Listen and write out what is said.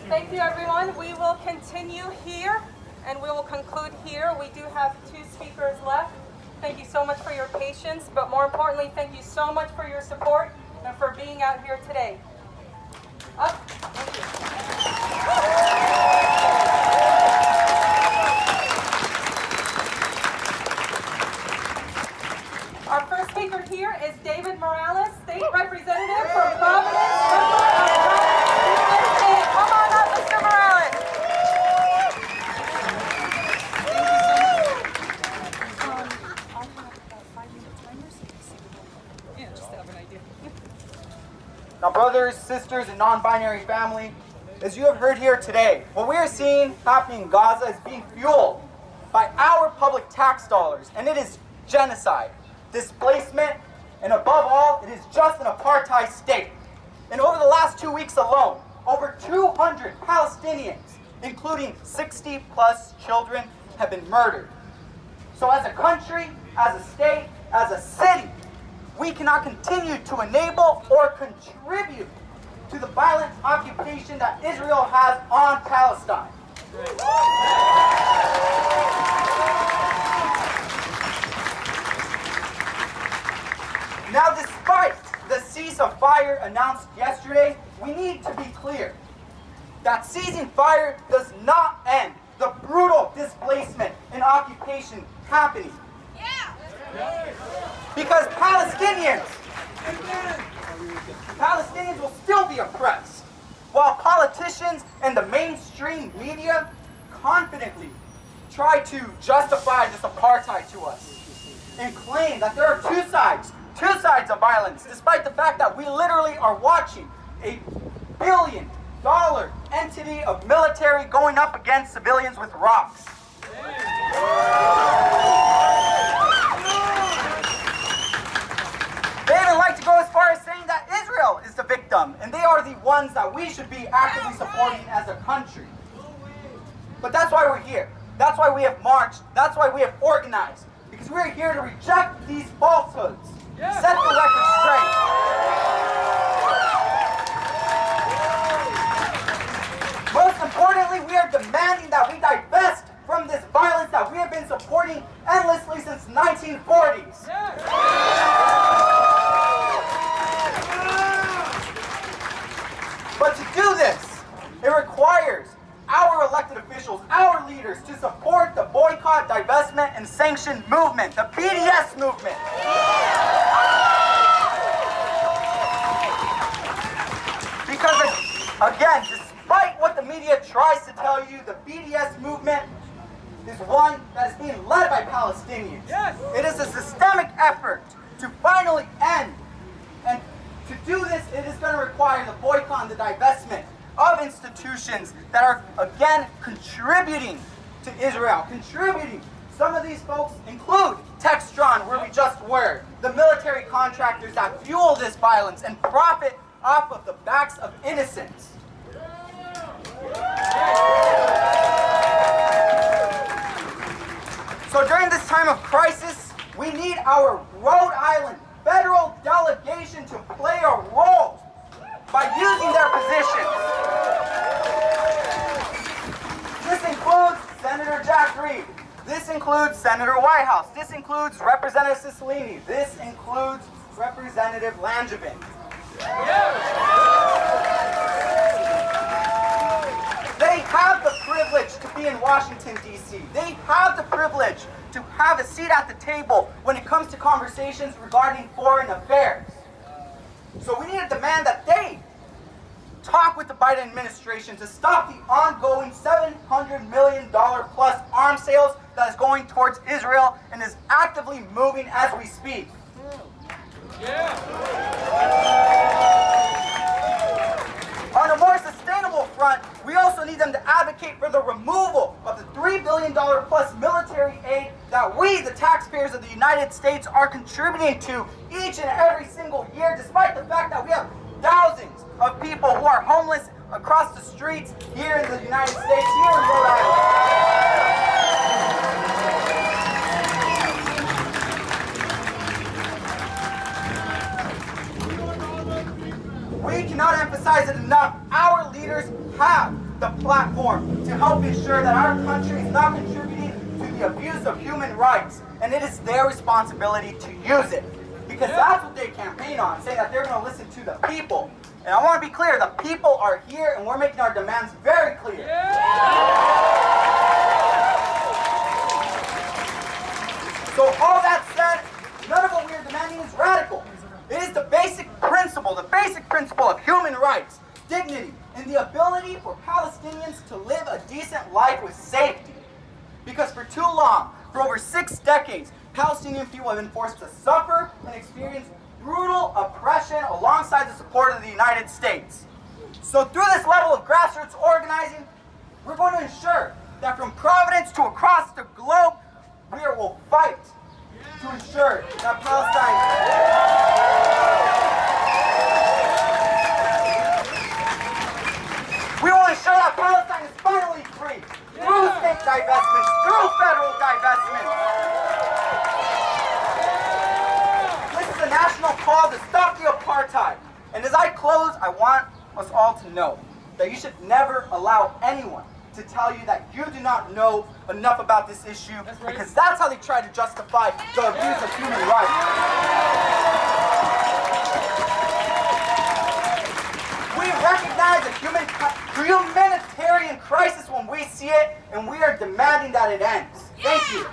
Thank you, everyone. We will continue here, and we will conclude here. We do have 2 speakers left. Thank you so much for your patience, but more importantly, thank you so much for your support and for being out here today. Up. Thank you. Our first speaker here is David Morales, State Representative from Providence, member of USA. Come on up, Mr. Morales. Yeah, just to have an idea. Now, brothers, sisters, and non-binary family, as you have heard here today, what we are seeing happening in Gaza is being fueled by our public tax dollars, and it is genocide, displacement, and above all, it is just an apartheid state. And over the last 2 weeks alone, over 200 Palestinians, including 60+ children, have been murdered. So as a country, as a state, as a city, we cannot continue to enable or contribute to the violent occupation that Israel has on Palestine. Now, despite the ceasefire announced yesterday, we need to be clear that ceasing fire does not end the brutal displacement and occupation happening. Because Palestinians will still be oppressed, while politicians and the mainstream media confidently try to justify this apartheid to us and claim that there are two sides of violence, despite the fact that we literally are watching a billion-dollar entity of military going up against civilians with rocks. They even like to go as far as saying that Israel is the victim, and they are the ones that we should be actively supporting as a country. But that's why we're here. That's why we have marched. That's why we have organized. Because we're here to reject these falsehoods. Set the record straight. Most importantly, we are demanding that we divest from this violence that we have been supporting endlessly since 1940s. But to do this, it requires our elected officials, our leaders, to support the Boycott, Divestment, and Sanctions movement, the BDS movement. Because, again, despite what the media tries to tell you, the BDS movement is one that is being led by Palestinians. Yes. It is a systemic effort to finally end. And to do this, it is going to require the boycott and the divestment of institutions that are, again, contributing to Israel. Some of these folks include Textron, where we just were, the military contractors that fuel this violence and profit off of the backs of innocents. So during this time of crisis, we need our Rhode Island federal delegation to play a role by using their positions. This includes Senator Jack Reed. This includes Senator Whitehouse. This includes Representative Cicilline. This includes Representative Langevin. They have the privilege to be in Washington, D.C. They have the privilege to have a seat at the table when it comes to conversations regarding foreign affairs. So we need to demand that they talk with the Biden administration to stop the ongoing $700 million plus arms sales that is going towards Israel and is actively moving as we speak. On a more sustainable front, we also need them to advocate for the removal of the $3 billion plus military aid that we, the taxpayers of the United States, are contributing to each and every single year, despite the fact that we have thousands of people who are homeless across the streets here in the United States, here in Rhode Island. We cannot emphasize it enough. Our leaders have the platform to help ensure that our country is not contributing to the abuse of human rights, and it is their responsibility to use it. Because that's what they campaign on, saying that they're going to listen to the people. And I want to be clear, the people are here and we're making our demands very clear. So all that said, none of what we are demanding is radical. It is the basic principle of human rights, dignity, and the ability for Palestinians to live a decent life with safety. Because for too long, for over 6 decades, Palestinian people have been forced to suffer and experience brutal oppression alongside the support of the United States. So through this level of grassroots organizing, we're going to ensure that from Providence to across the globe, we will fight to ensure that Palestine... We will ensure that Palestine is finally free through state divestment, through federal divestment. This is a national call to stop the apartheid. And as I close, I want us all to know that you should never allow anyone to tell you that you do not know enough about this issue, because that's how they try to justify the abuse of human rights. We recognize a humanitarian crisis when we see it, and we are demanding that it ends. Thank you.